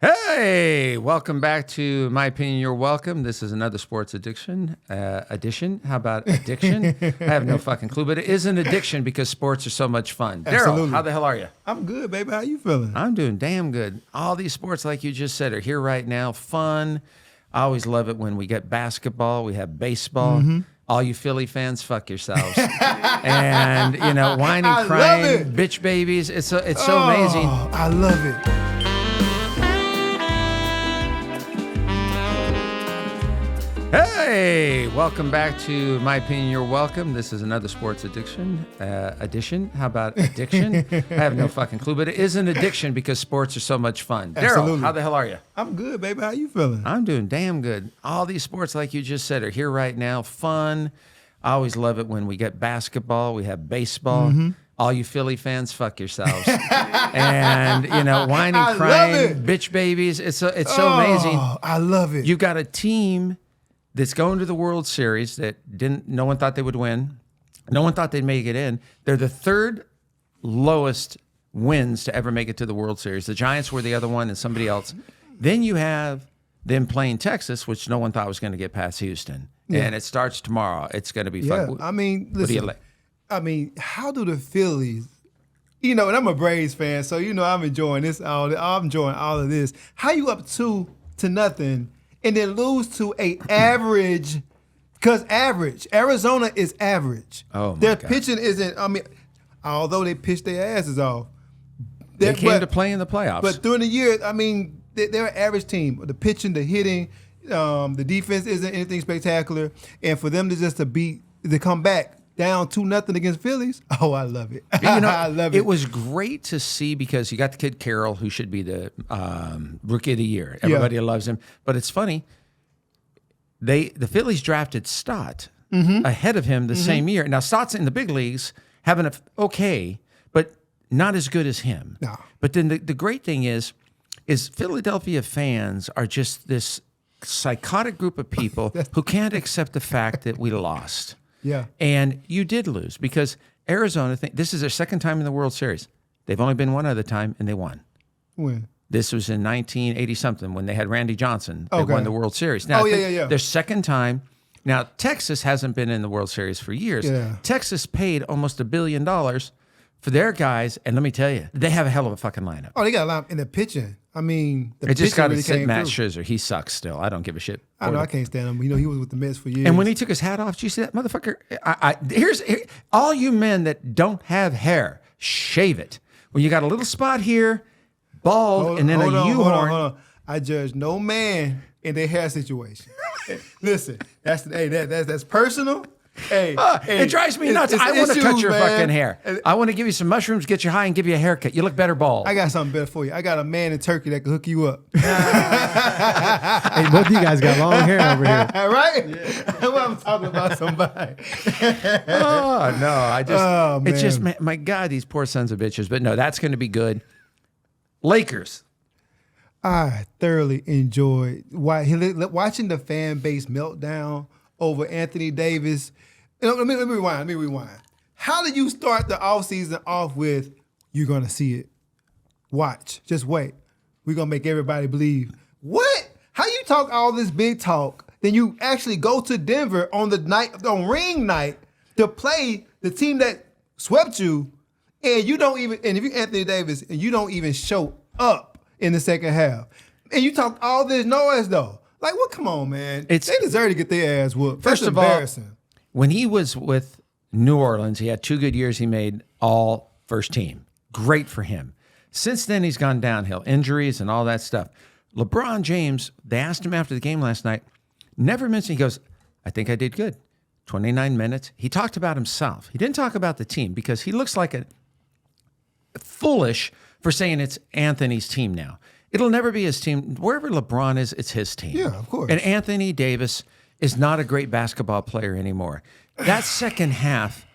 Hey, welcome back to My Opinion, You're Welcome. This is another sports edition. How about addiction? I have no fucking clue, but it is an addiction because sports are so much fun. Darryl, how the hell are you? I'm good, baby. How you feeling? I'm doing damn good. All these sports, like you just said, are here right now. Fun. I always love it when we get basketball, we have baseball. Mm-hmm. All you Philly fans, fuck yourselves. And, whining, crying, bitch babies. It's so amazing. I love it. Hey, welcome back to My Opinion, You're Welcome. This is another sports edition. How about addiction? I have no fucking clue, but it is an addiction because sports are so much fun. Darryl, how the hell are you? I'm good, baby. How you feeling? I'm doing damn good. All these sports, like you just said, are here right now. Fun. I always love it when we get basketball, we have baseball. Mm-hmm. All you Philly fans, fuck yourselves. And, whining, crying, bitch babies. It's so amazing. I love it. You got a team that's going to the World Series that no one thought they would win. No one thought they'd make it in. They're the third lowest wins to ever make it to the World Series. The Giants were the other one and somebody else. Then you have them playing Texas, which no one thought was going to get past Houston. Yeah. And it starts tomorrow. It's going to be fun. I mean, listen, how do the Phillies, and I'm a Braves fan, so I'm enjoying this. I'm enjoying all of this. How you up 2-0 and then lose to a average? Because Arizona is average. Oh my Their God. pitching isn't. Although they pitched their asses off, they came to play in the playoffs. But during the year, they're an average team. The pitching, the hitting, the defense isn't anything spectacular, and for them to come back down 2-0 against Phillies, I love it. I love it. It was great to see because you got the kid Carroll, who should be the rookie of the year. Everybody loves him. But it's funny, the Phillies drafted Stott ahead of him the same year. Now, Stott's in the big leagues, having okay, but not as good as him. No. But then the great thing is Philadelphia fans are just this psychotic group of people who can't accept the fact that we lost. Yeah. And you did lose because Arizona, this is their second time in the World Series. They've only been one other time, and they won. When? This was in 1980-something when they had Randy Johnson. They won the World Series. Now, their second time. Now, Texas hasn't been in the World Series for years. Yeah. Texas paid almost $1 billion for their guys, and let me tell you, they have a hell of a fucking lineup. Oh, they got a lot in the pitching. They just got to sit Matt Scherzer. He sucks still. I don't give a shit. I know. I can't stand him. He was with the Mets for years. And when he took his hat off, did you see that motherfucker? Here's all you men that don't have hair, shave it. When you got a little spot here, bald, and then a U-horn. Hold on. I judge no man in their hair situation. Listen, that's personal. Hey, it drives me nuts. I want to cut your fucking hair. I want to give you some mushrooms, get you high, and give you a haircut. You look better bald. I got something better for you. I got a man in Turkey that can hook you up. Hey, both of you guys got long hair over here. Right? Yeah. Well, I'm talking about somebody. Oh, no. Man. It's just, my God, these poor sons of bitches. But no, that's going to be good. Lakers. I thoroughly enjoyed watching the fan base meltdown over Anthony Davis. Let me rewind. How did you start the offseason off with, you're going to see it? Watch. Just wait. We're going to make everybody believe. What? How you talk all this big talk, then you actually go to Denver on ring night to play the team that swept you, and if you're Anthony Davis, and you don't even show up in the second half. And you talk all this noise, though. Like, what? Come on, man. They deserve to get their ass whooped. First of all, when he was with New Orleans, he had 2 good years. He made all first team. Great for him. Since then, he's gone downhill. Injuries and all that stuff. LeBron James, they asked him after the game last night, never mentioned, he goes, I think I did good. 29 minutes. He talked about himself. He didn't talk about the team because he looks like a foolish for saying it's Anthony's team now. It'll never be his team. Wherever LeBron is, it's his team. Yeah, of course. And Anthony Davis is not a great basketball player anymore. That second half,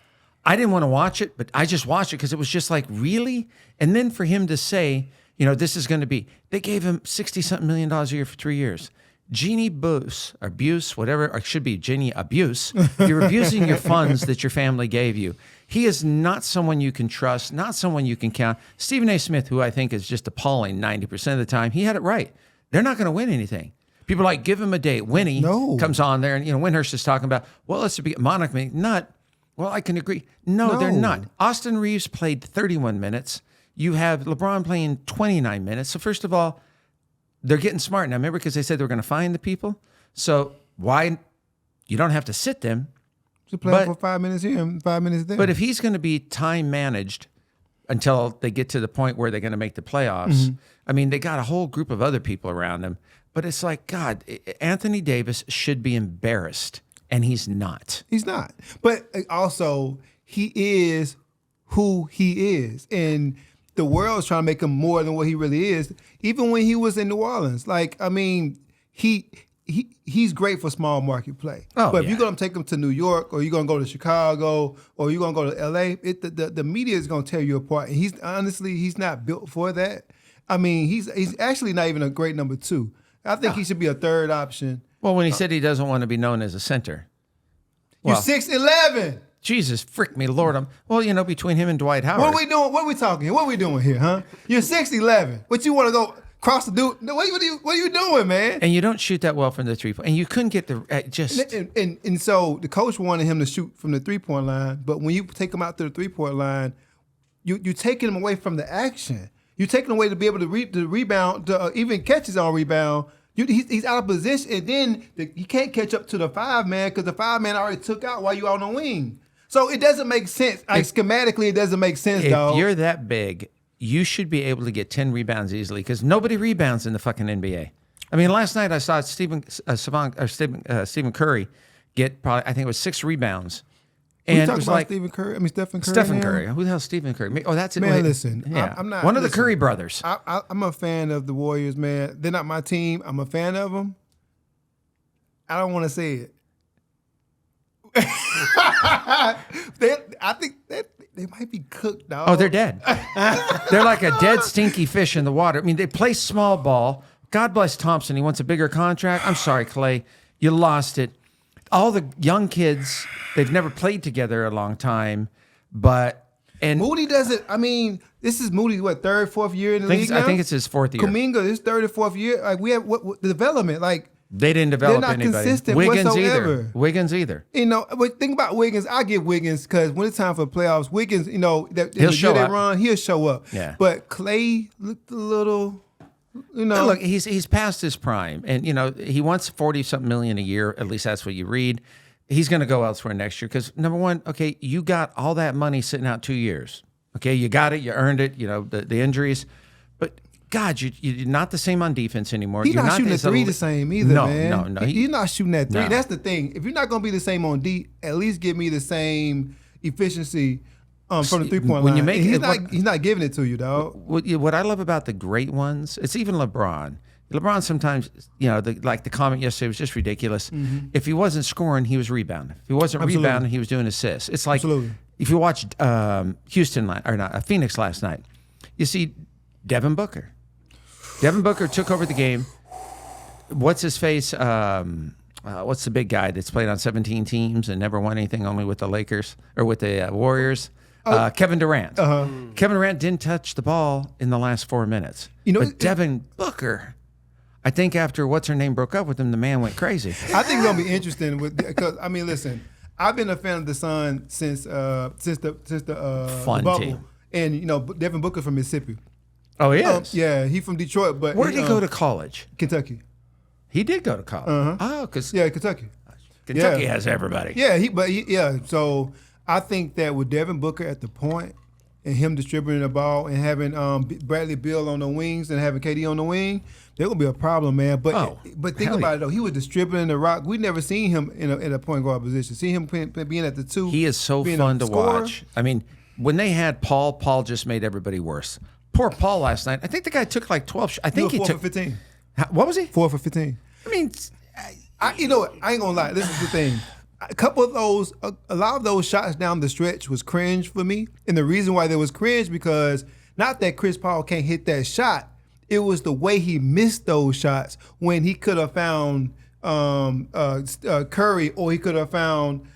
I didn't want to watch it, but I just watched it because it was just like, really? And then for him to say, this is going to be, they gave him $60-something million a year for 3 years. Jeannie Buse, or should be Jeannie Abuse. You're abusing your funds that your family gave you. He is not someone you can trust, not someone you can count. Stephen A. Smith, who I think is just appalling 90% of the time, he had it right. They're not going to win anything. People are like, give him a date. Winnie comes on there, and Windhurst is talking about, well, let's be Monica nut. Well, I can agree. No, they're not. Austin Reeves played 31 minutes. You have LeBron playing 29 minutes. So first of all, they're getting smart now. Remember, because they said they were going to find the people. So why you don't have to sit them? Just play for 5 minutes here and 5 minutes there. But if he's going to be time managed until they get to the point where they're going to make the playoffs, I mean, they got a whole group of other people around them. But it's like, God, Anthony Davis should be embarrassed, and he's not. He's not. But also, he is who he is. And the world's trying to make him more than what he really is. Even when he was in New Orleans, he's great for small market play. But if you're going to take him to New York, or you're going to go to Chicago, or you're going to go to LA, the media is going to tear you apart. And he's not built for that. I mean, he's actually not even a great number 2. I think he should be a third option. Well, when he said he doesn't want to be known as a center. You're 6'11". Jesus, frick me, Lord. Between him and Dwight Howard. What are we doing? What are we talking here? What are we doing here, huh? You're 6'11". What you want to go cross the dude? What are you doing, man? And you don't shoot that well from the 3-point. And you couldn't get the And so the coach wanted him to shoot from the 3-point line, but when you take him out to the 3-point line, you're taking him away from the action. You're taking him away to be able to rebound, to even catch his own rebound. He's out of position, and then he can't catch up to the 5-man because the 5-man already took out while you're on the wing. So it doesn't make sense. Schematically, it doesn't make sense, dog. If you're that big, you should be able to get 10 rebounds easily because nobody rebounds in the fucking NBA. I mean, last night I saw Stephen Curry get probably, I think it was 6 rebounds. And it was like Stephen Curry. Stephen Curry. Stephen Curry. Who the hell's Stephen Curry? Oh, that's it. Man, listen, yeah. I'm not one of the Curry brothers. I'm a fan of the Warriors, man. They're not my team. I'm a fan of them. I don't want to say it. I think they might be cooked, dog. Oh, they're dead. They're like a dead, stinky fish in the water. I mean, they play small ball. God bless Thompson. He wants a bigger contract. I'm sorry, Clay. You lost it. All the young kids, they've never played together a long time, and Moody doesn't. I mean, this is Moody, what, 3rd, 4th year in the league now? I think it's his 4th year. Kuminga, his 3rd or 4th year. Like, we have what the development, like. They didn't develop they're not anybody. Consistent whatsoever. Wiggins either. But think about Wiggins. I give Wiggins because when it's time for playoffs, Wiggins, he'll show up. He'll show up. Yeah. But Clay looked a little, Look, he's past his prime, and he wants 40-something million a year. At least that's what you read. He's going to go elsewhere next year because number one, okay, you got all that money sitting out 2 years. Okay, you got it, you earned it. The injuries, but. God, you're not the same on defense anymore. He's not shooting at 3 the same either, man. No. He's not shooting at 3. No. That's the thing. If you're not going to be the same on D, at least give me the same efficiency from the 3-point line. He's not giving it to you, dog. What I love about the great ones, it's even LeBron. LeBron sometimes, the comment yesterday was just ridiculous. Mm-hmm. If he wasn't scoring, he was rebounding. If he wasn't rebounding, he was doing assists. It's like if you watched Phoenix last night, you see Devin Booker. Devin Booker took over the game. What's his face? What's the big guy that's played on 17 teams and never won anything, only with the Lakers or with the Warriors? Kevin Durant. Uh-huh. Kevin Durant didn't touch the ball in the last 4 minutes. But Devin Booker, I think after what's her name broke up with him, the man went crazy. I think it's gonna be interesting because listen, I've been a fan of the Sun since the fun bubble, team. And Devin Booker from Mississippi. Oh, he is? Yeah, he's from Detroit. But where did he go to college? Kentucky. He did go to college. Uh-huh. Oh, because Kentucky. Kentucky has everybody. Yeah, So I think that with Devin Booker at the point and him distributing the ball and having Bradley Beal on the wings and having KD on the wing, they're gonna be a problem, man. But think about it though. He was distributing the rock. We never seen him in a point guard position. See him being at the 2. He is so fun to watch. I mean, when they had Paul just made everybody worse. Poor Paul last night. I think the guy took like 12 shots. I think he took 4 for 15. What was he? 4 for 15. I mean, I ain't gonna lie. This is the thing. A lot of those shots down the stretch was cringe for me. And the reason why there was cringe because not that Chris Paul can't hit that shot. It was the way he missed those shots when he could have found Curry or he could have found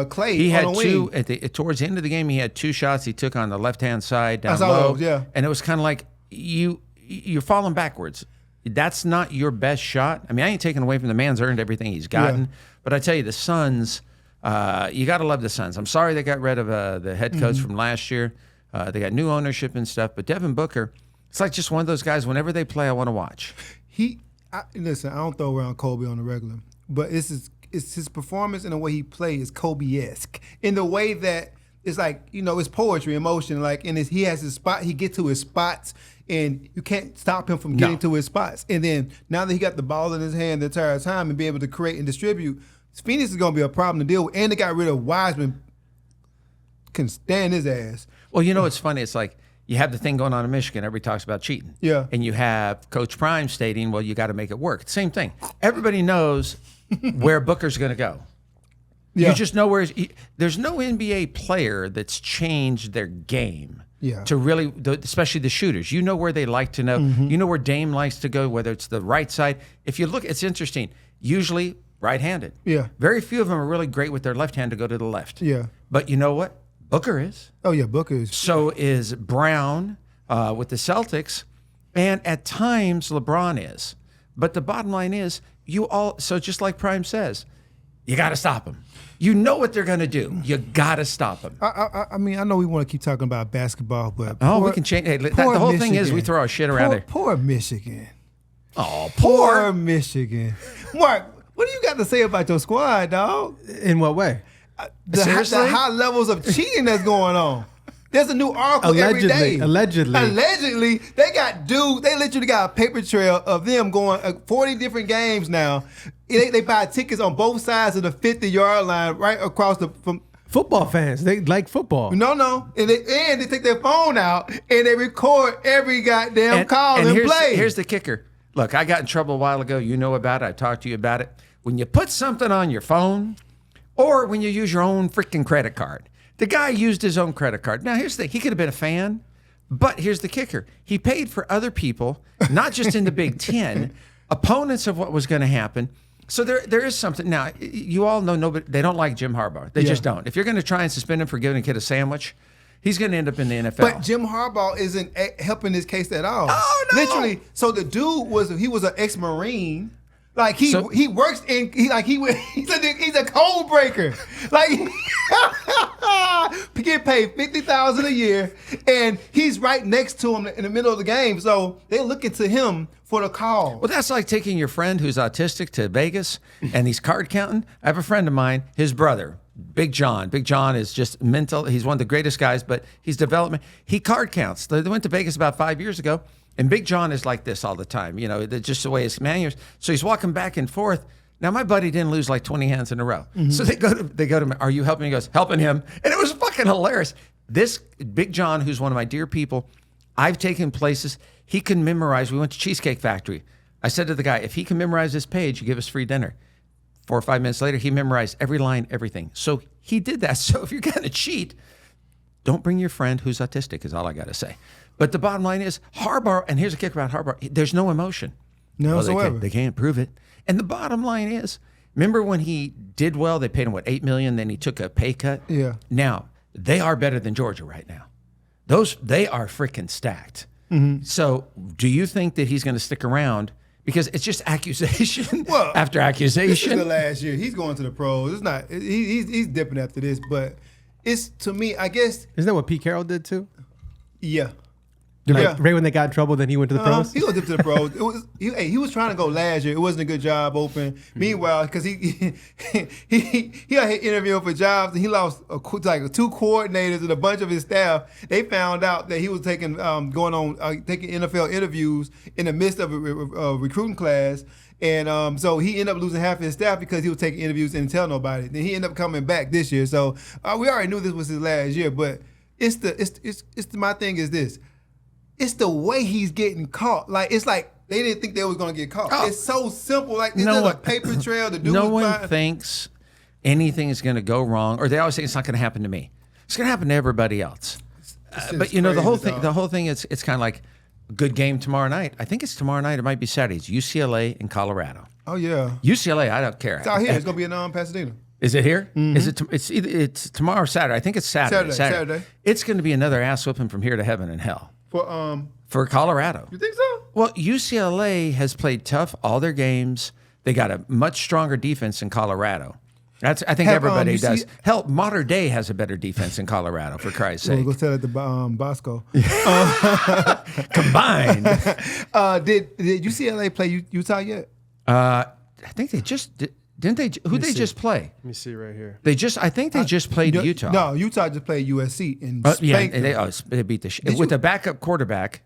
Clay. He had on the two wing. towards the end of the game. He had 2 shots he took on the left-hand side down I saw low, those, yeah. and it was kind of like you're falling backwards. That's not your best shot. I mean, I ain't taking away from the man's earned everything he's gotten, but I tell you, the Suns, you got to love the Suns. I'm sorry they got rid of the head coach from last year. They got new ownership and stuff, but Devin Booker, it's like just one of those guys. Whenever they play, I want to watch. Listen, I don't throw around Kobe on the regular, but it's his performance and the way he plays is Kobe-esque in the way that it's like, it's poetry, emotion. Like, he has his spot. He gets to his spots, and you can't stop him from getting to his spots. And then now that he got the ball in his hand the entire time and be able to create and distribute, Phoenix is going to be a problem to deal with. And they got rid of Wiseman. Can stand his ass. Well, it's funny. It's like you have the thing going on in Michigan. Everybody talks about cheating. Yeah. And you have Coach Prime stating, well, you got to make it work. Same thing. Everybody knows where Booker's going to go. Yeah. You just know where there's no NBA player that's changed their game to really, especially the shooters. You know where they like to know. You know where Dame likes to go, whether it's the right side. If you look, it's interesting. Usually right-handed. Yeah. Very few of them are really great with their left hand to go to the left. Yeah. But you know what? Booker is. Oh, yeah, Booker is. So is Brown with the Celtics. And at times, LeBron is. But the bottom line is, so just like Prime says, you got to stop them. You know what they're going to do. You got to stop them. I mean, I know we want to keep talking about basketball, but we can change. Hey, the whole thing is we throw our shit around there. Poor Michigan. Oh, poor Michigan. Mark, what do you got to say about your squad, dog? In what way? The high levels of cheating that's going on. There's a new article every day. Allegedly, they got They literally got a paper trail of them going 40 different games now. They buy tickets on both sides of the 50-yard line, right across from. Football fans, they like football. No, and they take their phone out and they record every goddamn call and play. Here's the kicker. Look, I got in trouble a while ago. You know about it. I talked to you about it. When you put something on your phone, or when you use your own freaking credit card. The guy used his own credit card. Now, here's the thing. He could have been a fan, but here's the kicker. He paid for other people, not just in the Big Ten, opponents of what was going to happen. So there is something. Now, you all know they don't like Jim Harbaugh. They just don't. If you're going to try and suspend him for giving a kid a sandwich, he's going to end up in the NFL. But Jim Harbaugh isn't helping this case at all. Oh, no. Literally. So the dude was an ex-Marine. Like he works in he's a code breaker. Like he get paid $50,000 a year, and he's right next to him in the middle of the game. So they're looking to him for the call. Well, that's like taking your friend who's autistic to Vegas, and he's card counting. I have a friend of mine, his brother, Big John. Big John is just mental. He's one of the greatest guys, but he's development. He card counts. They went to Vegas about 5 years ago. And Big John is like this all the time, just the way his manners. So he's walking back and forth. Now my buddy didn't lose like 20 hands in a row. So they go to him. Are you helping? He goes, helping him, and it was fucking hilarious. This Big John, who's one of my dear people, I've taken places he can memorize. We went to Cheesecake Factory. I said to the guy, if he can memorize this page, you give us free dinner. 4 or 5 minutes later, he memorized every line, everything. So he did that. So if you're gonna cheat, don't bring your friend who's autistic. Is all I got to say. But the bottom line is Harbaugh, and here's a kick about Harbaugh, there's no emotion. No, they can't prove it. And the bottom line is, remember when he did well, they paid him, $8 million, then he took a pay cut? Yeah. Now, they are better than Georgia right now. They are freaking stacked. So do you think that he's going to stick around? Because it's just accusation after accusation. This is the last year. He's going to the pros. It's not. He's dipping after this, but it's, to me, I guess. Isn't that what Pete Carroll did too? Yeah. Right when they got in trouble, then he went to the pros? He went to the pros. He was trying to go last year. It wasn't a good job open. Meanwhile, because he got interviewing for jobs, and he lost like 2 coordinators and a bunch of his staff. They found out that he was taking NFL interviews in the midst of a recruiting class. And so he ended up losing half of his staff because he was taking interviews and didn't tell nobody. Then he ended up coming back this year. So we already knew this was his last year, but my thing is this. It's the way he's getting caught. Like, it's like they didn't think they was going to get caught. It's so simple. Like, it's just a paper trail. The dude no one thinks anything is going to go wrong, or they always say it's not going to happen to me. It's going to happen to everybody else. But the whole thing, it's kind of like a good game tomorrow night. I think it's tomorrow night. It might be Saturday. It's UCLA and Colorado. Oh, yeah. UCLA, I don't care. It's out here. It's going to be in Pasadena. Is it here? Is it? It's tomorrow or Saturday. I think it's Saturday. Saturday. It's going to be another ass whipping from here to heaven and hell for Colorado. You think so? Well, UCLA has played tough all their games. They got a much stronger defense in Colorado. I think everybody does. Hell, Modern Day has a better defense in Colorado, for Christ's sake. We'll go tell it to Bosco. Combined. Did UCLA play Utah yet? I think they just didn't they? Who they just play? Let me see right here. I think they just played Utah. No, Utah just played USC and they beat the shit with a backup quarterback.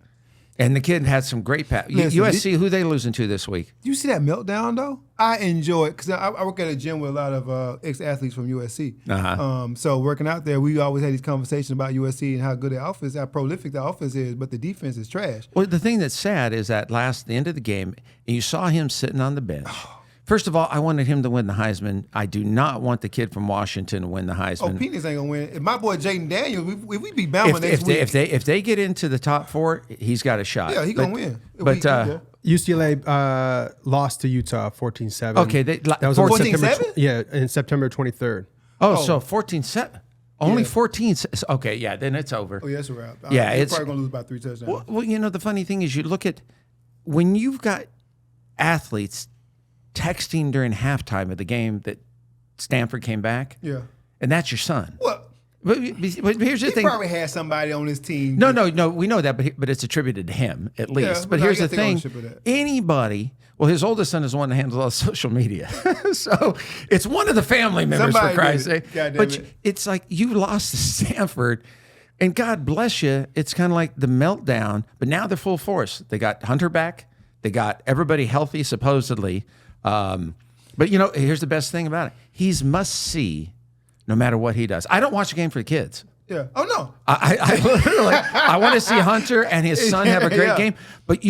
And the kid had some great pass. USC, who they losing to this week? You see that meltdown, though? I enjoy it because I work at a gym with a lot of ex-athletes from USC. So working out there, we always had these conversations about USC and how good their offense, how prolific the offense is, but the defense is trash. Well, the thing that's sad is that the end of the game, and you saw him sitting on the bench. First of all, I wanted him to win the Heisman. I do not want the kid from Washington to win the Heisman. Oh, Penis ain't gonna win. If my boy Jaden Daniels, we be Bama next week. If they get into the top 4, he's got a shot. Yeah, he gonna win. But UCLA lost to Utah 14-7. Okay, that was 14-7? Yeah, in September 23rd. So 14-7. Only 14. Okay, yeah, then it's over. Oh, yeah, that's a wrap. Yeah, it's probably gonna lose about 3 touchdowns. Well, the funny thing is, you look at when you've got athletes texting during halftime of the game that Stanford came back. Yeah. And that's your son. What? But here's the thing. He probably had somebody on his team. No, we know that, but it's attributed to him at least. Yeah, but here's the thing. Anybody, his oldest son is the one that handles all the social media. So it's one of the family members, for Christ's sake. But it's like you lost to Stanford, and God bless you, it's kind of like the meltdown, but now they're full force. They got Hunter back. They got everybody healthy, supposedly. But here's the best thing about it. He's must see no matter what he does. I don't watch a game for the kids. Yeah. Oh, no. I literally, I want to see Hunter and his son have a great game. But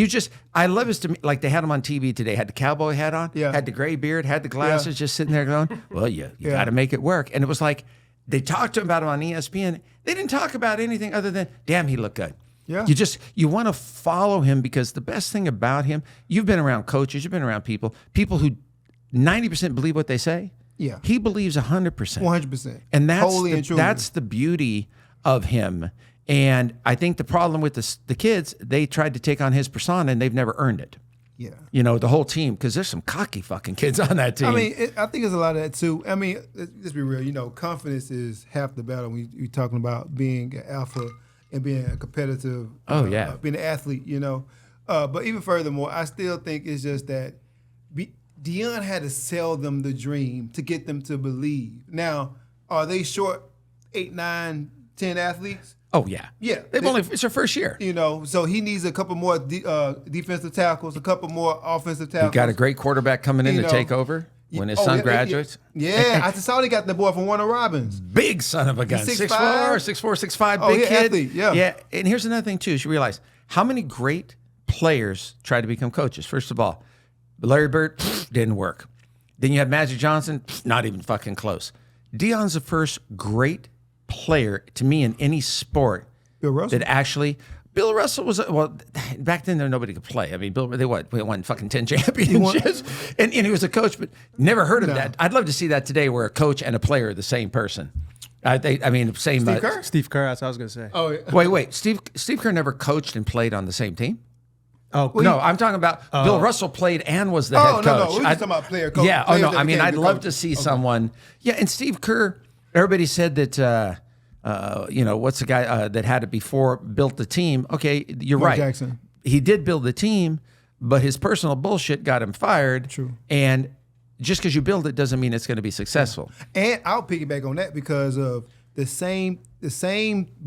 I love his, like they had him on TV today, had the cowboy hat on, had the gray beard, had the glasses, just sitting there going, well, you got to make it work. And it was like, they talked to him about it on ESPN. They didn't talk about anything other than, damn, he looked good. Yeah. You want to follow him because the best thing about him, you've been around coaches, you've been around people who 90% believe what they say. Yeah. He believes 100%. 100%. And that's the beauty of him. And I think the problem with the kids, they tried to take on his persona and they've never earned it. Yeah. The whole team, because there's some cocky fucking kids on that team. I mean, I think there's a lot of that too. I mean, let's be real. Confidence is half the battle when you're talking about being an alpha and being a competitive, being an athlete, But even furthermore, I still think it's just that Deion had to sell them the dream to get them to believe. Now, are they short 8, 9, 10 athletes? Oh, yeah. Yeah. It's their first year. So he needs a couple more defensive tackles, a couple more offensive tackles. You got a great quarterback coming in to take over when his son graduates. Yeah. I saw they got the boy from Warner Robins. Big son of a gun. 6'4", 6'5", big kid. Athlete, yeah. Yeah. And here's another thing, too, is you realize how many great players try to become coaches. First of all, Larry Bird, didn't work. Then you have Magic Johnson, not even fucking close. Deion's the first great player to me in any sport. Bill Russell. Bill Russell was, back then nobody could play. I mean, they won fucking 10 championships. And he was a coach, but never heard of that. I'd love to see that today where a coach and a player are the same person. Same. Steve Kerr? Steve Kerr, that's what I was going to say. Oh, yeah. Wait. Steve Kerr never coached and played on the same team? Oh, no, I'm talking about Bill Russell played and was the head coach. No. We're just talking about player coach. Yeah, I'd love to see someone. Yeah, and Steve Kerr, everybody said that, what's the guy that had it before, built the team. Okay, you're Mark right. Jackson. He did build the team, but his personal bullshit got him fired. True. And just because you build it doesn't mean it's going to be successful. And I'll piggyback on that because of the same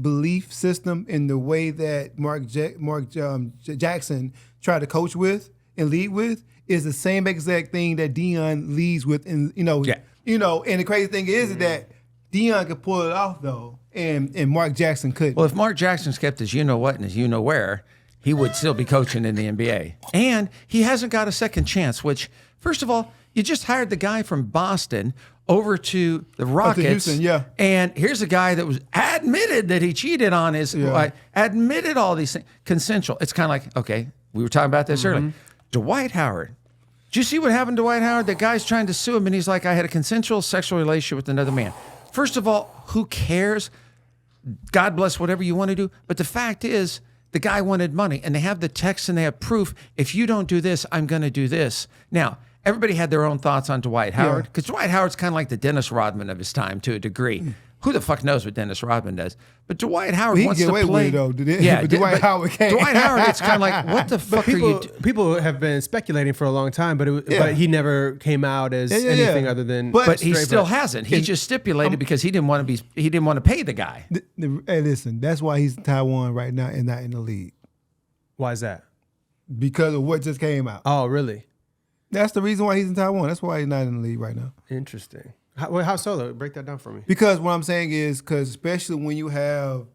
belief system in the way that Mark Jackson tried to coach with and lead with is the same exact thing that Deion leads with. And and the crazy thing is that Deion could pull it off though, and Mark Jackson couldn't. Well, if Mark Jackson's kept his you-know-what and his you-know-where, he would still be coaching in the NBA. And he hasn't got a second chance, which, first of all, you just hired the guy from Boston over to the Rockets. Houston, yeah. And here's a guy that was admitted that he cheated on his, admitted all these things, consensual. It's kind of like, okay, we were talking about this earlier. Dwight Howard, Did you see what happened to Dwight Howard? The guy's trying to sue him, and he's like, I had a consensual sexual relationship with another man. First of all, who cares? God bless whatever you want to do. But the fact is, the guy wanted money, and they have the text and they have proof. If you don't do this, I'm going to do this. Now, everybody had their own thoughts on Dwight Howard, because Dwight Howard's kind of like the Dennis Rodman of his time to a degree. Who the fuck knows what Dennis Rodman does? But Dwight Howard wants to play. With it, though, but Dwight Howard can't. Dwight Howard, it's kind of like, what the fuck are you doing? People have been speculating for a long time, but he never came out as anything other than. But he still hasn't. He just stipulated because he didn't want to pay the guy. Hey, listen, that's why he's in Taiwan right now and not in the league. Why is that? Because of what just came out. Oh, really? That's the reason why he's in Taiwan. That's why he's not in the league right now. Interesting. How so, though? Break that down for me. Because what I'm saying is, especially when you have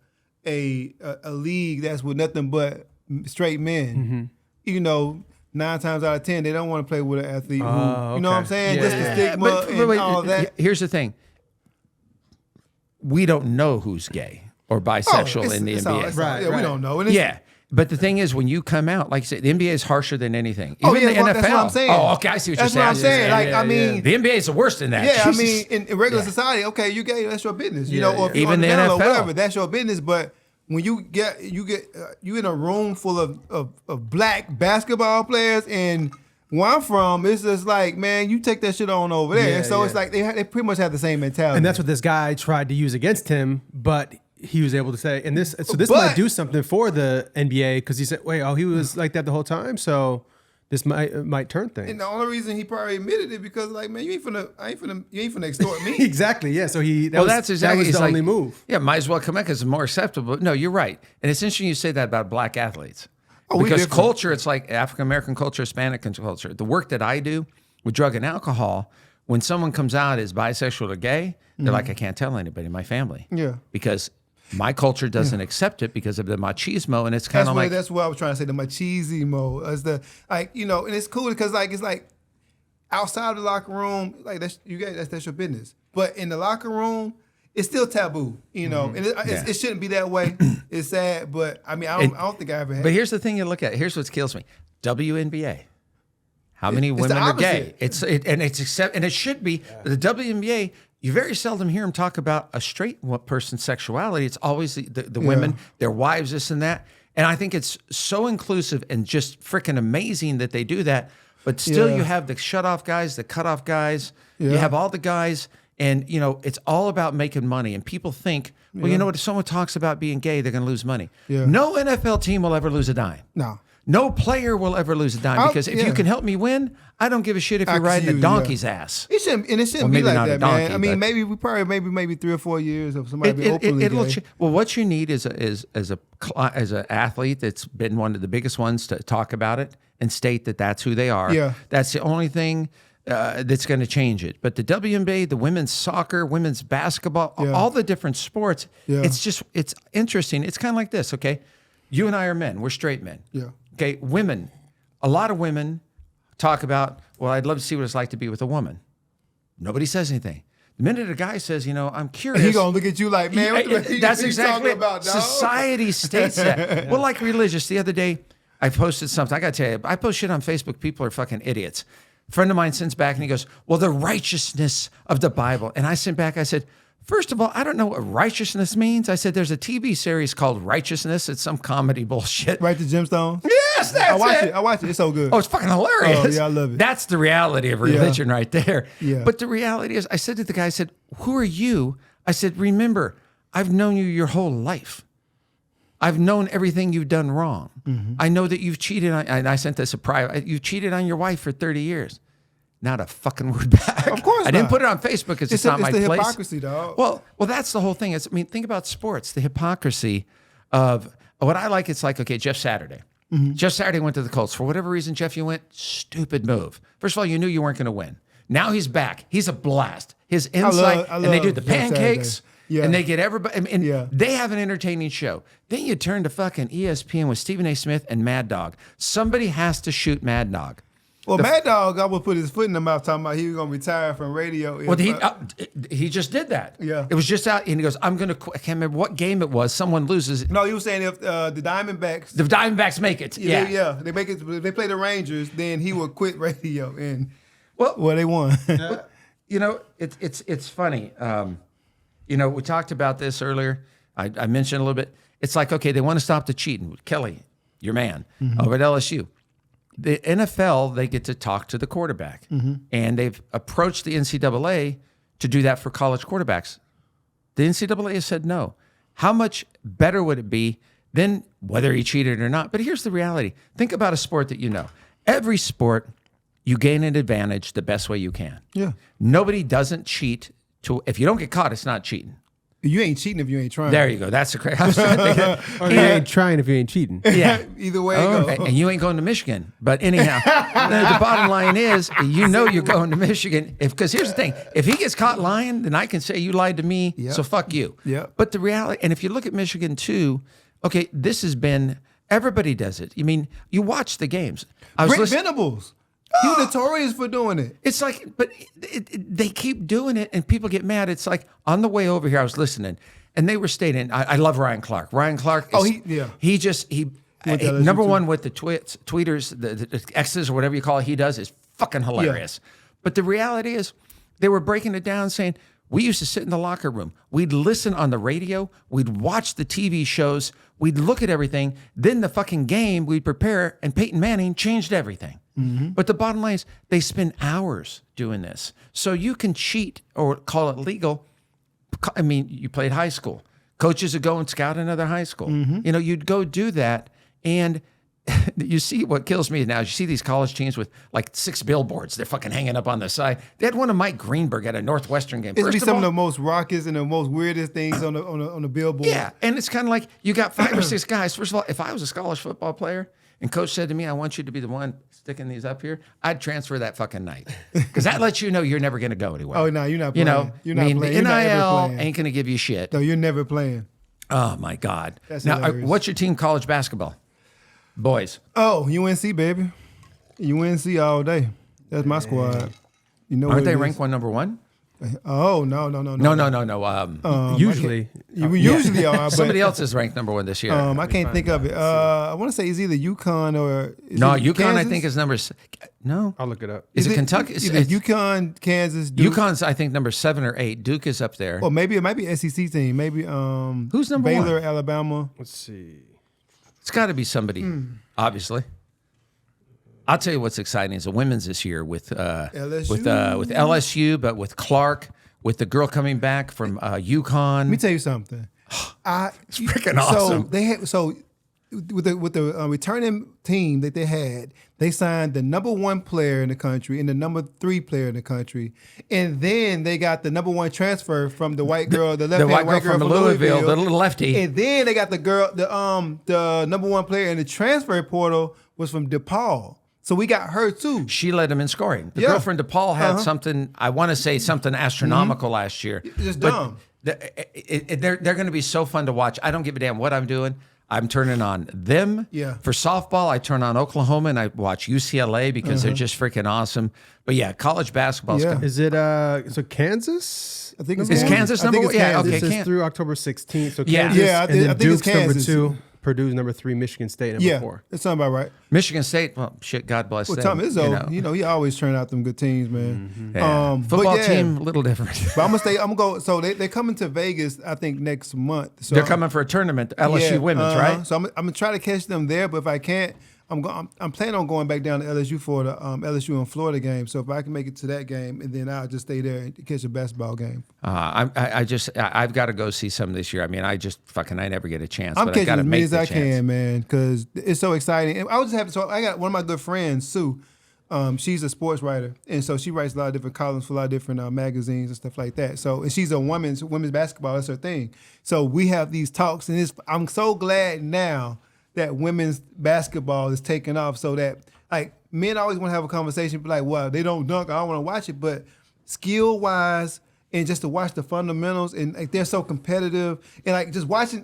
a league that's with nothing but straight men, 9 times out of 10, they don't want to play with an athlete who, you know what I'm saying? Just the stigma and all that. Here's the thing. We don't know who's gay or bisexual in the NBA. Right. We don't know. But the thing is, when you come out, like you said, the NBA is harsher than anything. Even the NFL. That's what I'm saying. Oh, okay, I see what you're saying. That's what I'm saying. The NBA is the worst in that. Yeah, Jesus. I mean, in regular society, okay, you gay, that's your business. Or if you're even on the panel NFL, or whatever, that's your business. But when you in a room full of black basketball players, and where I'm from, it's just like, man, you take that shit on over there. So it's like they pretty much have the same mentality. And that's what this guy tried to use against him, but he was able to say, and this might do something for the NBA, because he said, he was like that the whole time, so this might turn things. And the only reason he probably admitted it because, like, man, you ain't finna extort me. Exactly, yeah. So that's exactly that was the only move. Yeah, might as well come back because it's more acceptable. No, you're right, and it's interesting you say that about black athletes. Because culture, it's like African American culture, Hispanic culture. The work that I do with drug and alcohol, when someone comes out as bisexual or gay, they're like, I can't tell anybody in my family. Yeah. Because my culture doesn't accept it because of the machismo, and it's kind of like that's what I was trying to say. The machismo is and it's cool because it's like outside of the locker room, like that's your business. But in the locker room, it's still taboo, and it shouldn't be that way. It's sad, but I mean, I don't think I ever had. But here's the thing you look at. Here's what kills me: WNBA. How many women are gay? And it should be the WNBA. You very seldom hear them talk about a straight person's sexuality. It's always the women, their wives, this and that. And I think it's so inclusive and just freaking amazing that they do that. But still, you have the shut-off guys, the cut-off guys. Yeah. You have all the guys, and it's all about making money. And people think, well, you know what? If someone talks about being gay, they're going to lose money. Yeah. No NFL team will ever lose a dime. No player will ever lose a dime because if you can help me win, I don't give a shit if you're riding a donkey's ass. It shouldn't be like that, man. I mean, maybe 3 or 4 years of somebody be openly gay. Well, what you need is as an athlete that's been one of the biggest ones to talk about it and state that that's who they are. Yeah. That's the only thing that's going to change it. But the WNBA, the women's soccer, women's basketball, all the different sports, it's interesting. It's kind of like this, okay? You and I are men. We're straight men. Yeah. Okay, women, a lot of women talk about, well, I'd love to see what it's like to be with a woman. Nobody says anything. The minute a guy says, I'm curious. He's going to look at you like, man, that's exactly about, dog? Society states that. Well, like religious, the other day, I posted something. I got to tell you, I post shit on Facebook. People are fucking idiots. A friend of mine sends back and he goes, well, the righteousness of the Bible. And I sent back, I said, first of all, I don't know what righteousness means. I said, there's a TV series called Righteousness. It's some comedy bullshit. Right to Gemstones? Yes, that's it. I watch it. It's so good. Oh, it's fucking hilarious. Oh, yeah, I love it. That's the reality of religion right there. Yeah. But the reality is, I said to the guy, I said, who are you? I said, remember, I've known you your whole life. I've known everything you've done wrong. Mm-hmm. I know that you've cheated on, and I sent this a private, you've cheated on your wife for 30 years. Not a fucking word back. Of course I didn't put it on Facebook because it's not my place. It's the hypocrisy, dog. Well, that's the whole thing. Think about sports, the hypocrisy of what I like. It's like, okay, Jeff Saturday. Mm-hmm. Jeff Saturday went to the Colts. For whatever reason, Jeff, you went, stupid move. First of all, you knew you weren't going to win. Now he's back. He's a blast. His insight, and they do the pancakes, and they get everybody, and they have an entertaining show. Then you turn to fucking ESPN with Stephen A. Smith and Mad Dog. Somebody has to shoot Mad Dog. Well, Mad Dog, I would put his foot in the mouth talking about he was going to retire from radio. Well, he just did that. Yeah. It was just out, and he goes, I'm going to, I can't remember what game it was. Someone loses. No, he was saying if the Diamondbacks. The Diamondbacks make it. Yeah. They make it. If they play the Rangers, then he will quit radio. And, well, they won. You know, it's funny. You know, we talked about this earlier. I mentioned a little bit. It's like, okay, they want to stop the cheating. Kelly, your man, over at LSU. The NFL, they get to talk to the quarterback. And they've approached the NCAA to do that for college quarterbacks. The NCAA has said no. How much better would it be than whether he cheated or not? But here's the reality. Think about a sport that you know. Every sport, you gain an advantage the best way you can. Yeah. Nobody doesn't cheat. If you don't get caught, it's not cheating. You ain't cheating if you ain't trying. There you go. That's the correct. I was trying to think of that. Or you ain't trying if you ain't cheating. Yeah. Either way it goes. And you ain't going to Michigan. But anyhow, the bottom line is, you know you're going to Michigan. Because here's the thing. If he gets caught lying, then I can say you lied to me, so fuck you. Yep. But the reality, and if you look at Michigan too, okay, this has been, everybody does it. I mean, you watch the games. Brent Venables. He was notorious for doing it. It's like, but they keep doing it and people get mad. It's like on the way over here, I was listening and they were stating, I love Ryan Clark. Ryan Clark, he number one with the tweeters, the X's or whatever you call it, he does is fucking hilarious. Yeah. But the reality is they were breaking it down saying, we used to sit in the locker room. We'd listen on the radio. We'd watch the TV shows. We'd look at everything. Then the fucking game, we'd prepare, and Peyton Manning changed everything. But the bottom line is they spend hours doing this. So you can cheat or call it legal. I mean, you played high school. Coaches would go and scout another high school. You know, you'd go do that. And you see what kills me now is you see these college teams with like 6 billboards. They're fucking hanging up on the side. They had one of Mike Greenberg at a Northwestern game. It's be some of the most raucous and the most weirdest things on the billboard. Yeah, and it's kind of like you got 5 or 6 guys. First of all, if I was a college football player and coach said to me, I want you to be the one sticking these up here, I'd transfer that fucking night. Because that lets you know you're never going to go anywhere. Oh, no, you're not playing. You know, you're not playing. The You're not ever NIL playing. ain't going to give you shit. No, you're never playing. Oh, my God. That's now, hilarious. what's your team college basketball? Boys. Oh, UNC, baby. UNC all day. That's my squad. You know Aren't what they it ranked is. one number one? Oh, no. No. Usually. We usually are. But, Somebody else is ranked number one this year. I can't think of it. I want to say it's either UConn or no, UConn Kansas? I think is number. No, I'll look it up. is it Kentucky? Either UConn, Kansas, Duke. UConn's I think number 7 or 8. Duke is up there. Or maybe it might be SEC team. Maybe Who's number Baylor, one? Alabama. Let's see. It's got to be somebody, obviously. I'll tell you what's exciting is the women's this year with LSU. with LSU, but with Clark, with the girl coming back from UConn. Let me tell you something. It's freaking awesome. With the returning team that they had, they signed the number 1 player in the country and the number 3 player in the country, and then they got the number 1 transfer from the white girl, the left-hand white girl from Louisville, the little lefty, and then they got the girl, the number 1 player in the transfer portal was from DePaul. So we got her too. She led them in scoring. The Yeah. girl from DePaul had something, I want to say something astronomical last year. Just But dumb. They're going to be so fun to watch. I don't give a damn what I'm doing. I'm turning on them. Yeah. For softball, I turn on Oklahoma and I watch UCLA because they're just freaking awesome. But yeah, college basketball. Yeah. Is it so Kansas? I think it's Is Kansas. Kansas I think number it's one? Yeah, Kansas. okay. This is Can- through October 16th. So Yeah. Kansas, Yeah, I and then think it's Duke's number Kansas. 2, Purdue's number 3, Michigan State number Yeah, 4. that sounds about right. Michigan State, well, shit, God bless Well, them. Tom Izzo, he always turn out them good teams, man. Yeah. But Football yeah. team, a little different. But I'm gonna go. So they're coming to Vegas, I think, next month. So They're coming for a tournament, LSU women's, right? So I'm gonna try to catch them there. But if I can't, I'm planning on going back down to LSU for the LSU and Florida game. So if I can make it to that game, and then I'll just stay there and catch a basketball game. I've got to go see some this year. I mean, I never get a chance. I'm but I catching gotta as make many as the I chance. can, man, because it's so exciting. And I was just happy. So I got one of my good friends, Sue. She's a sports writer, and so she writes a lot of different columns for a lot of different magazines and stuff like that. So, and she's a women's basketball. That's her thing. So we have these talks, and I'm so glad now that women's basketball is taking off. So that like men always want to have a conversation, but like, well, they don't dunk. I don't want to watch it, but skill wise. And just to watch the fundamentals, and like they're so competitive, and like just watching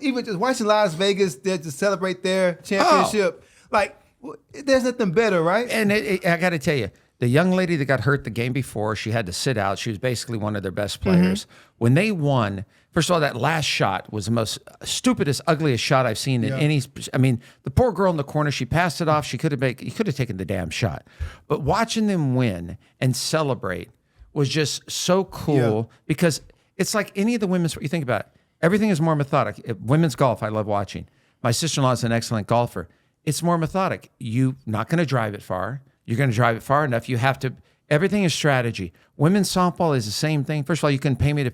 Las Vegas, they just celebrate their championship. Like Well, there's nothing better, right? And I got to tell you, the young lady that got hurt the game before, she had to sit out. She was basically one of their best players. When they won, first of all, that last shot was the most stupidest, ugliest shot I've seen in any. I mean, the poor girl in the corner, she passed it off. You could have taken the damn shot. But watching them win and celebrate was just so cool because it's like any of the women's. You think about it, everything is more methodic. Women's golf, I love watching. My sister-in-law is an excellent golfer. It's more methodic. You're not going to drive it far. You're going to drive it far enough. You have to. Everything is strategy. Women's softball is the same thing. First of all, you couldn't pay me to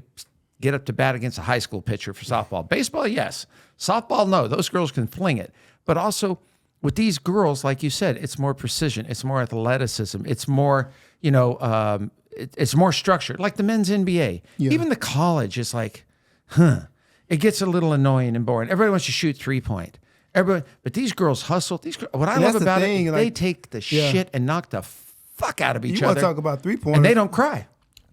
get up to bat against a high school pitcher for softball. Baseball, yes. Softball, no. Those girls can fling it. But also with these girls, like you said, it's more precision. It's more athleticism. It's more, it's more structured. Like the men's NBA. Yeah. Even the college is like, it gets a little annoying and boring. Everybody wants to shoot 3-point. But these girls hustle. What I love about it, they take the shit and knock the fuck out of each other. You want to talk about 3-pointers. And they don't cry.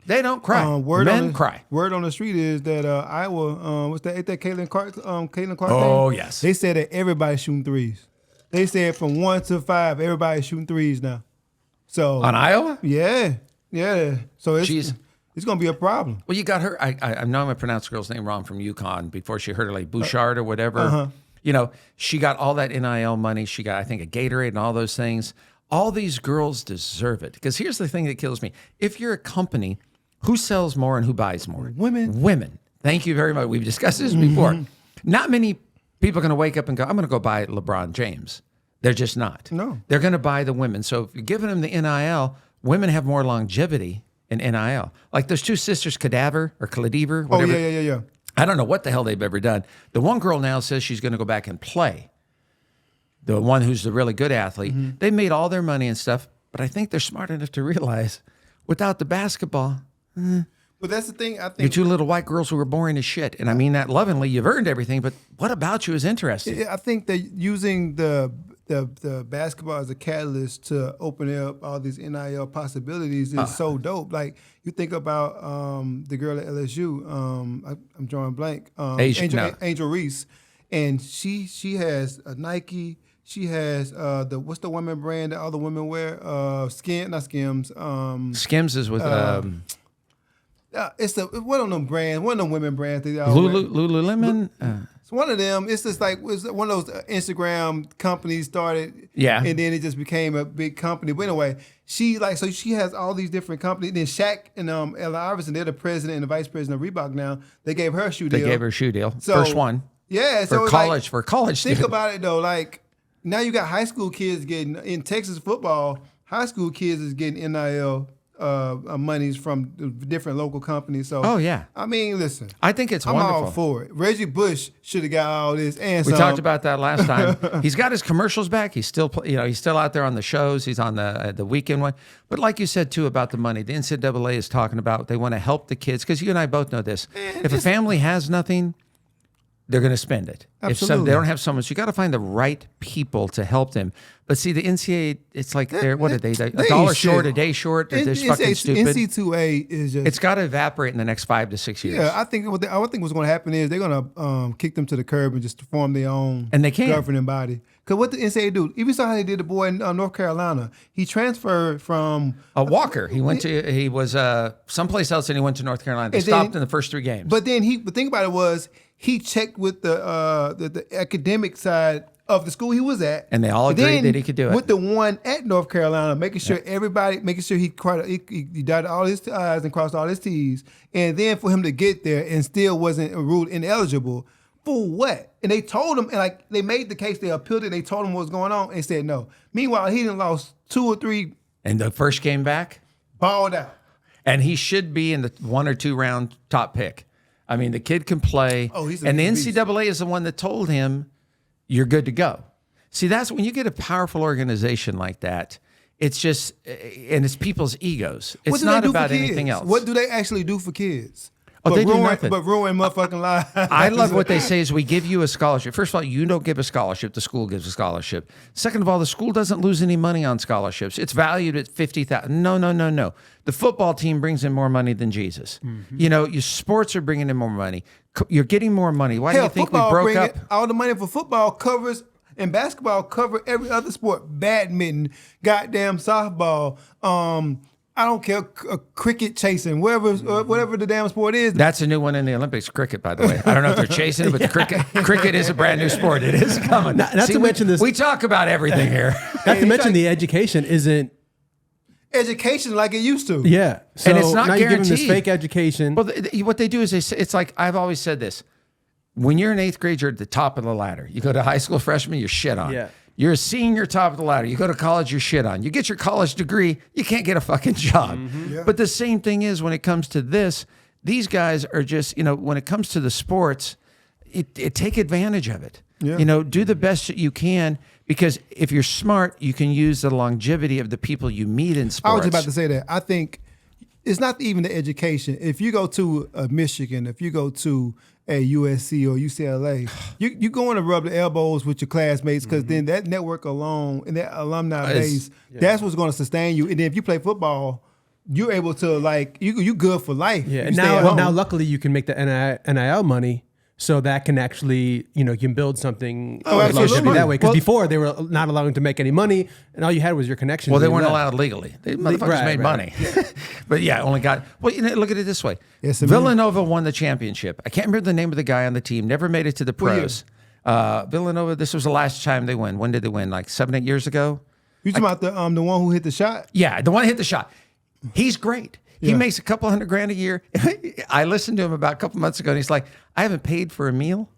They don't cry. Men cry. Word on the street is that Iowa, what's that? Ain't that Caitlin Clark thing? Oh, yes. They said that everybody's shooting threes. They said from 1 to 5, everybody's shooting threes now. So on Iowa? Yeah. So it's going to be a problem. Well, you got her. I know I'm going to pronounce the girl's name wrong from UConn before she heard her, like Bouchard or whatever. She got all that NIL money. She got, I think, a Gatorade and all those things. All these girls deserve it. Because here's the thing that kills me. If you're a company, who sells more and who buys more? Women. Thank you very much. We've discussed this before. Not many people are going to wake up and go, I'm going to go buy LeBron James. They're just not. No. They're going to buy the women. So if you're giving them the NIL, women have more longevity in NIL. Like those two sisters, Cadaver or Cadaver, whatever. Oh, yeah. I don't know what the hell they've ever done. The one girl now says she's going to go back and play. The one who's the really good athlete. They made all their money and stuff, but I think they're smart enough to realize without the basketball, but that's the thing. I think you're two little white girls who are boring as shit. And I mean that lovingly. You've earned everything, but what about you is interesting? I think that using the basketball as a catalyst to open up all these NIL possibilities is so dope. Like you think about the girl at LSU. I'm drawing blank. Angel Reese, and she has a Nike. She has what's the women brand that all the women wear? Skims. Skims is with it's one of them brands, one of them women brands. Lululemon. It's one of them. It's just like it's one of those Instagram companies started, and then it just became a big company. But anyway, she has all these different companies. Then Shaq and Ella Iverson, they're the president and the vice president of Reebok now. They gave her a shoe deal. They gave her a shoe deal. So, first one. Yeah. For college. For college. Think about it though. Like now you got high school kids getting in Texas football. High school kids is getting NIL monies from different local companies. So, I mean, listen. I think it's I'm wonderful. all for it. Reggie Bush should have got all this. And we talked about that last time. He's got his commercials back. He's still, he's still out there on the shows. He's on the weekend one. But like you said too about the money, the NCAA is talking about they want to help the kids because you and I both know this. If a family has nothing, they're going to spend it. Absolutely. If they don't have so much, you got to find the right people to help them. But see, the NCAA, it's like they're what are they? A dollar short, a day short. They're just fucking stupid. NC2A is just. It's got to evaporate in the next 5 to 6 years. Yeah, I think what's going to happen is they're going to kick them to the curb and just form their own and they can governing body. Because what the NCAA do? Even saw how they did the boy in North Carolina. He transferred from Walker. He was someplace else and he went to North Carolina. They stopped in the first 3 games. But then the thing about it was he checked with the academic side of the school he was at, and they all agreed that he could do it. With the one at North Carolina, making sure he dotted all his I's and crossed all his T's, and then for him to get there and still wasn't ruled ineligible for what? And they told him, and like they made the case, they appealed it, and they told him what was going on, and said no. Meanwhile, he done lost 2 or 3. And the first game back, balled out, and he should be in the 1 or 2 round top pick. I mean, the kid can play, and the NCAA is the one that told him, you're good to go. See, that's when you get a powerful organization like that, it's just, and it's people's egos. It's not about anything else. What do they actually do for kids? They do nothing. But ruin motherfucking lives. I love what they say is we give you a scholarship. First of all, you don't give a scholarship. The school gives a scholarship. Second of all, the school doesn't lose any money on scholarships. It's valued at $50,000. No. The football team brings in more money than Jesus. Mm-hmm. Your sports are bringing in more money. You're getting more money. Why do you think we broke up? All the money for football covers And basketball cover every other sport. Badminton, goddamn softball, I don't care, cricket chasing, whatever the damn sport is. That's a new one in the Olympics, cricket, by the way. I don't know if they're chasing it, but cricket is a brand new sport. It is coming. Not to mention this. We talk about everything here. Not to mention the education isn't education like it used to. Yeah. So and it's not now guaranteed. You're giving this fake education. Well, what they do is it's like, I've always said this. When you're in 8th grade, you're at the top of the ladder. You go to high school freshman, you're shit on. Yeah. You're a senior, top of the ladder. You go to college, you're shit on. You get your college degree, you can't get a fucking job. Yeah. But the same thing is when it comes to this, these guys are just, when it comes to the sports, take advantage of it. Yeah. Do the best that you can, because if you're smart, you can use the longevity of the people you meet in sports. I was just about to say that. I think it's not even the education. If you go to Michigan, if you go to a USC or UCLA, you going to rub the elbows with your classmates, because then that network alone and that alumni base, that's what's going to sustain you. And then if you play football, you're able to you good for life. Yeah. And now luckily you can make the NIL money. So that can actually, you can build something absolutely. that way. Because before they were not allowing to make any money, and all you had was your connections. Well, they weren't allowed legally. They motherfuckers made money. But only got. Well, look at it this way. Yes, Villanova won the championship. I can't remember the name of the guy on the team. Never made it to the pros. Villanova. This was the last time they win. When did they win? Like 7, 8 years ago. You talking about the one who hit the shot? Yeah, the one who hit the shot. He's great. He Yeah. makes a couple $100,000 a year. I listened to him about a couple months ago, and he's like, "I haven't paid for a meal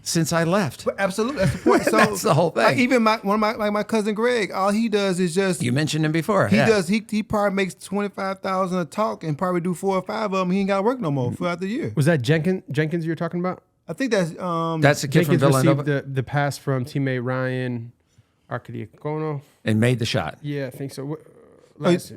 since I left." But absolutely, that's the point. So That's the whole thing. Even one of my cousin Greg, all he does is just You mentioned him before. he probably makes 25,000 a talk and probably do 4 or 5 of them. He ain't got to work no more throughout the year. Was that Jenkins you're talking about? I think that's That's the kid Jenkins from Villanova, received the pass from teammate Ryan Arcidiacono. and made the shot. Yeah, I think so.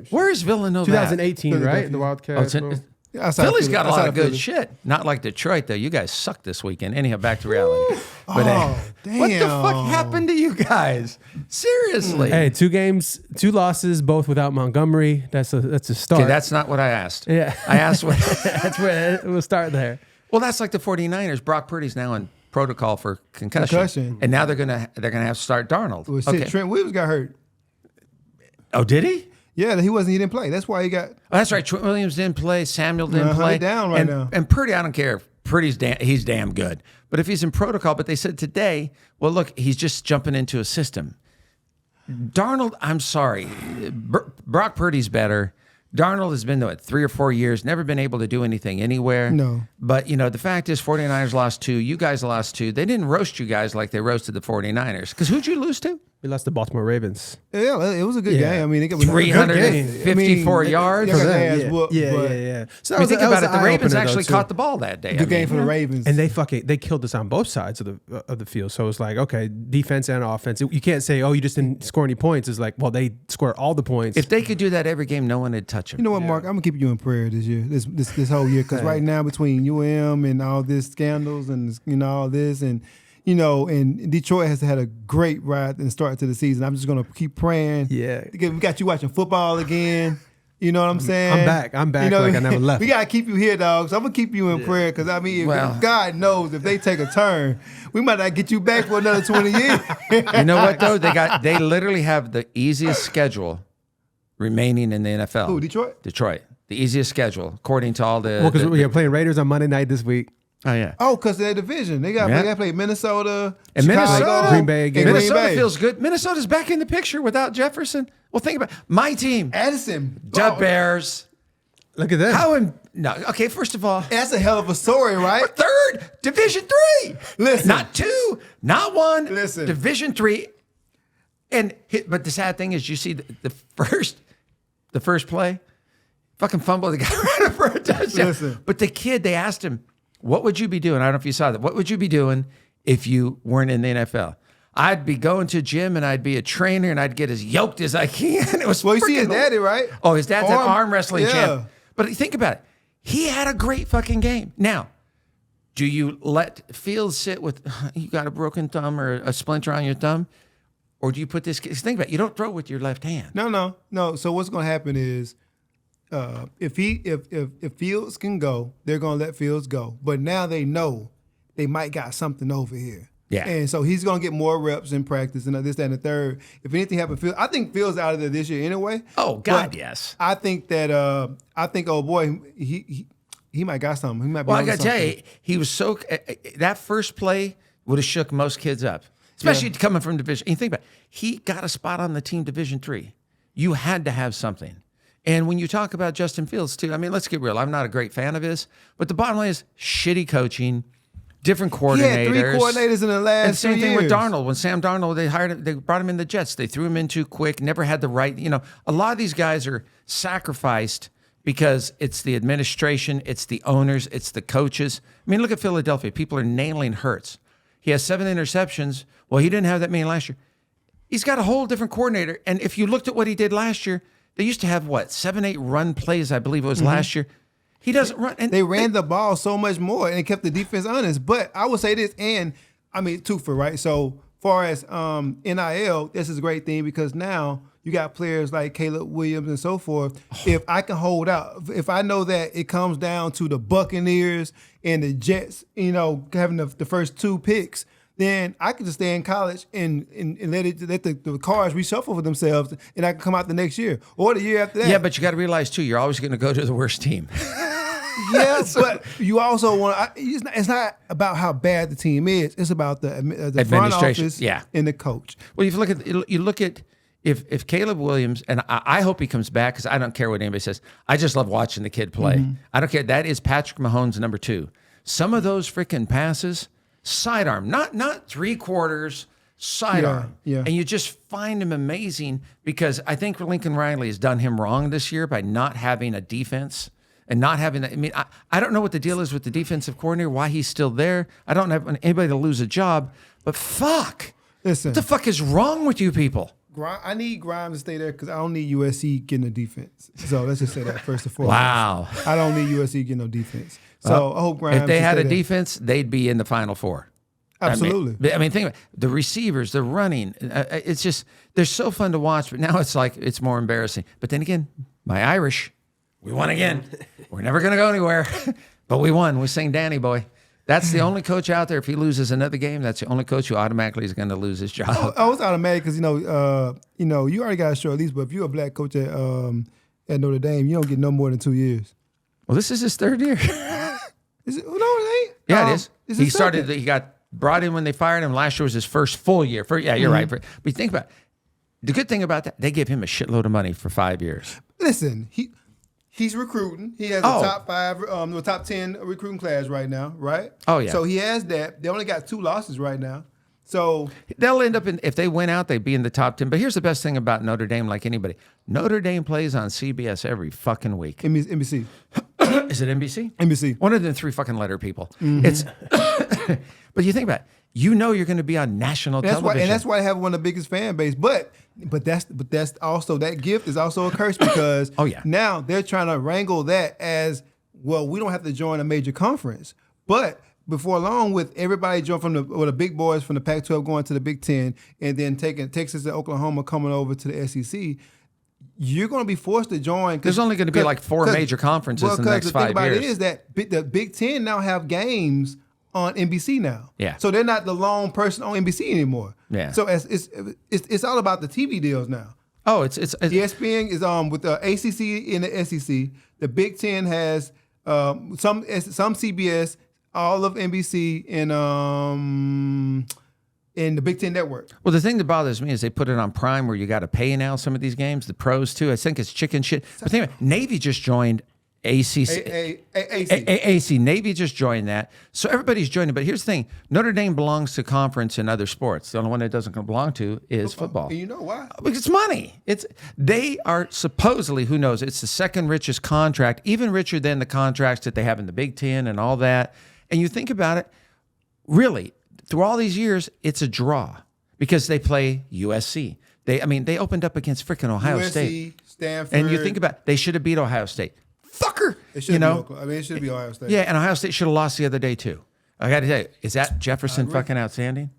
Where is Villanova? at? 2018, right? The Wildcats. outside Philly's Philly- got a outside lot of of good Philly. shit. Not like Detroit, though. You guys sucked this weekend. Anyhow, back to reality. But damn. what the fuck happened to you guys? Seriously. Hey, 2 games, 2 losses, both without Montgomery. That's a start. Okay, that's not what I asked. Yeah. I asked what. That's where we'll start there. Well, that's like the 49ers. Brock Purdy's now in protocol for concussion. And now they're gonna have to start Darnold. Well, shit, Trent Williams got hurt. Oh, did he? Yeah, he didn't play. That's why he got. Oh, that's right. Trent Williams didn't play. Samuel didn't play. He down right now. And Purdy, I don't care. Purdy's he's damn good. But if he's in protocol, but they said today, well, look, he's just jumping into a system. Darnold, I'm sorry. Brock Purdy's better. Darnold has been there 3 or 4 years, never been able to do anything anywhere. No. But, the fact is 49ers lost 2. You guys lost 2. They didn't roast you guys like they roasted the 49ers. Because who'd you lose to? We lost the Baltimore Ravens. Yeah, it was a good game. I mean, it got 354 yards. For them. them. Yeah. So I mean, think about it. The Ravens eye-opener, actually though, caught the ball that day. Good game for the Ravens. And they killed us on both sides of the field. So it's like, okay, defense and offense. You can't say, oh, you just didn't score any points. It's like, well, they scored all the points. If they could do that every game, no one would touch them. You know what, Mark? I'm gonna keep you in prayer this year, this whole year, because right now between UM and all this scandals and all this and Detroit has had a great ride and start to the season. I'm just gonna keep praying. Yeah, we got you watching football again. You know what I'm saying? I'm back like I never left. We gotta keep you here, dog. So I'm gonna keep you in prayer, because I mean, if God knows if they take a turn, we might not get you back for another 20 years. You know what though? They literally have the easiest schedule remaining in the NFL. Who, Detroit? Detroit. The easiest schedule, according to all the. Well, because we're playing Raiders on Monday night this week. Oh yeah. Oh, because they're division. They got to play Minnesota, and Chicago, Minnesota, Green Bay again. Minnesota feels good. Minnesota's back in the picture without Jefferson. Well, think about my team, Addison, the Bears. Look at that. Okay, first of all, that's a hell of a story, right? we're third, Division 3. Listen, not 2, not 1. Listen, Division 3. But the sad thing is, you see the first play, fucking fumble, the guy ran up for a touchdown. Listen. But the kid, they asked him, what would you be doing? I don't know if you saw that. What would you be doing if you weren't in the NFL? I'd be going to a gym and I'd be a trainer and I'd get as yoked as I can. It was you see his daddy, right? Oh, his dad's an arm wrestling champ. Yeah. But think about it. He had a great fucking game. Now, do you let Fields sit with, you got a broken thumb or a splinter on your thumb? Or do you put this, think about it, you don't throw with your left hand. No. So what's going to happen is, if Fields can go, they're going to let Fields go. But now they know they might got something over here. Yeah. And so he's going to get more reps in practice and this, that, and the third. If anything happens, I think Fields out of there this year anyway. Oh, God, But yes. I think that, oh boy, he might got something. He might be Well, I onto got to tell something. you, he was so that first play would have shook most kids up, especially coming from division. And you think about it, he got a spot on the team Division III. You had to have something. And when you talk about Justin Fields too, I mean, let's get real. I'm not a great fan of his, but the bottom line is shitty different coordinators. He had 3 coordinators in the last And same 3 thing years. with Darnold. When Sam Darnold, they brought him in the Jets. They threw him in too quick, never had the right, a lot of these guys are sacrificed because it's the administration, it's the owners, it's the coaches. I mean, look at Philadelphia. People are nailing Hurts. He has 7 interceptions. Well, he didn't have that many last year. He's got a whole different coordinator. And if you looked at what he did last year, they used to have 7, 8 run plays, I believe it was last year. He doesn't run. And They ran the ball so much more and it kept the defense honest. But I would say this, and I mean, Tufa, right? So far as NIL, this is a great thing because now you got players like Caleb Williams and so forth. If I can hold out, if I know that it comes down to the Buccaneers and the Jets, having the first 2 picks, then I can just stay in college and let the cards reshuffle for themselves, and I can come out the next year or the year after that. yeah, but you got to realize too, you're always going to go to the worst team. Yeah, but you also want. It's not about how bad the team is. It's about the front Administration, office yeah. and the coach. Well, if you look at if Caleb Williams, and I hope he comes back because I don't care what anybody says. I just love watching the kid play. I don't care. That is Patrick Mahomes number 2. Some of those freaking passes, sidearm, not 3/4, sidearm. Yeah. And you just find him amazing because I think Lincoln Riley has done him wrong this year by not having a defense. And not having that. I mean, I don't know what the deal is with the defensive coordinator, why he's still there. I don't have anybody to lose a job, but fuck. Listen, What the fuck is wrong with you people? I need Grimes to stay there because I don't need USC getting a defense. So let's just say that first and foremost. Wow. I don't need USC getting no defense. So I hope Grimes. If they had stay a there. defense, they'd be in the Final Four. Absolutely. I mean, think about it. The receivers, the running. It's just, they're so fun to watch, but now it's like, it's more embarrassing. But then again, my Irish, we won again. We're never going to go anywhere, but we won. We sang Danny Boy. That's the only coach out there. If he loses another game, that's the only coach who automatically is going to lose his job. I was automatic because you already got a short lease, but if you're a black coach at Notre Dame, you don't get no more than 2 years. Well, this is his 3rd year. Is it? No, it ain't. Yeah, it is. It's He his started. second. He got brought in when they fired him. Last year was his first full year. Yeah, you're right. But you think about it. The good thing about that, they give him a shitload of money for 5 years. Listen, he's recruiting. He has a top 5, or top 10 recruiting class right now, right? Oh, yeah. So he has that. They only got 2 losses right now. So They'll end up if they win out, they'd be in the top 10. But here's the best thing about Notre Dame, like anybody. Notre Dame plays on CBS every fucking week. NBC. Is it NBC? NBC. One of the 3 fucking letter people. It's, but you think about it. You know you're going to be on national television. That's why they have one of the biggest fan base. But that's also, that gift is also a curse because now they're trying to wrangle that as, well, we don't have to join a major conference. But before long, with everybody joining from the big boys from the Pac-12 going to the Big Ten and then taking Texas and Oklahoma coming over to the SEC, you're going to be forced to join. There's only going to be like 4 major conferences in the next 5 years. The thing about it is that the Big Ten now have games on NBC now. Yeah. So they're not the lone person on NBC anymore. Yeah. So it's all about the TV deals now. Oh, it's ESPN is with the ACC and the SEC. The Big Ten has some CBS, all of NBC, and the Big Ten Network. Well, the thing that bothers me is they put it on Prime where you got to pay now some of these games, the pros too. I think it's chicken shit. But think about it, Navy just joined ACC. AC. Navy just joined that. So everybody's joining. But here's the thing. Notre Dame belongs to conference and other sports. The only one it doesn't belong to is football. And you know why? Because it's money. They are supposedly, who knows, it's the 2nd richest contract, even richer than the contracts that they have in the Big Ten and all that. And you think about it, really, through all these years, it's a draw because they play USC. They opened up against freaking Ohio State. Stanford. And you think about it, they should have beat Ohio State. Fucker. It should be Oklahoma. It should be Ohio State. Yeah, and Ohio State should have lost the other day too. I got to tell you, is that Jefferson fucking outstanding?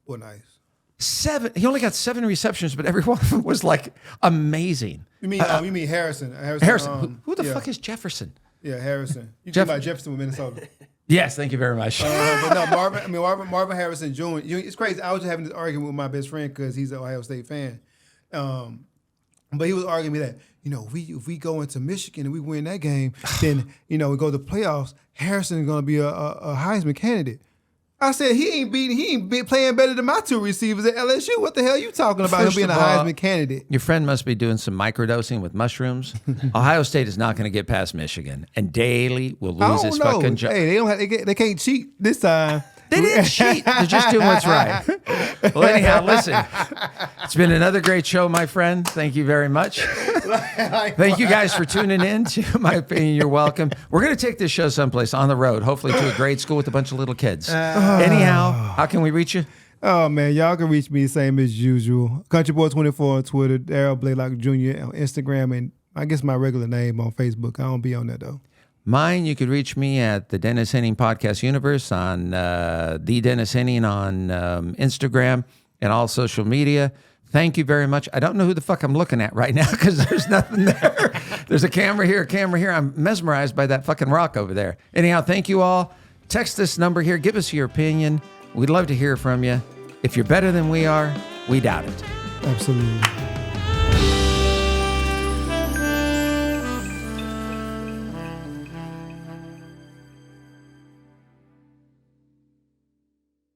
Well, nice. 7. He only got 7 receptions, but every one of them was like amazing. You mean Harrison? Harrison. Who the fuck is Jefferson? Yeah, Harrison. You talking about Jefferson with Minnesota? Yes, thank you very much. But no, Marvin Harrison Jr. It's crazy. I was just having this argument with my best friend because he's an Ohio State fan. But he was arguing me that, if we go into Michigan and we win that game, then, we go to the playoffs, Harrison is going to be a Heisman candidate. I said, he ain't playing better than my two receivers at LSU. What the hell are you talking about him being a Heisman candidate? Your friend must be doing some microdosing with mushrooms. Ohio State is not going to get past Michigan, and Daly will lose his fucking job. Hey, they can't cheat this time. They didn't cheat. They're just doing what's right. Well, anyhow, listen. It's been another great show, my friend. Thank you very much. Thank you guys for tuning in to My Opinion. You're welcome. We're going to take this show someplace on the road, hopefully to a grade school with a bunch of little kids. Anyhow, how can we reach you? Oh, man, y'all can reach me same as usual. CountryBoy24 on Twitter, Darryl Blalock Jr. on Instagram, and I guess my regular name on Facebook. I don't be on that, though. Mine, you could reach me at the Dennis Henning Podcast Universe on the Dennis Henning on Instagram and all social media. Thank you very much. I don't know who the fuck I'm looking at right now because there's nothing there. There's a camera here, a camera here. I'm mesmerized by that fucking rock over there. Anyhow, thank you all. Text this number here. Give us your opinion. We'd love to hear from you. If you're better than we are, we doubt it. Absolutely.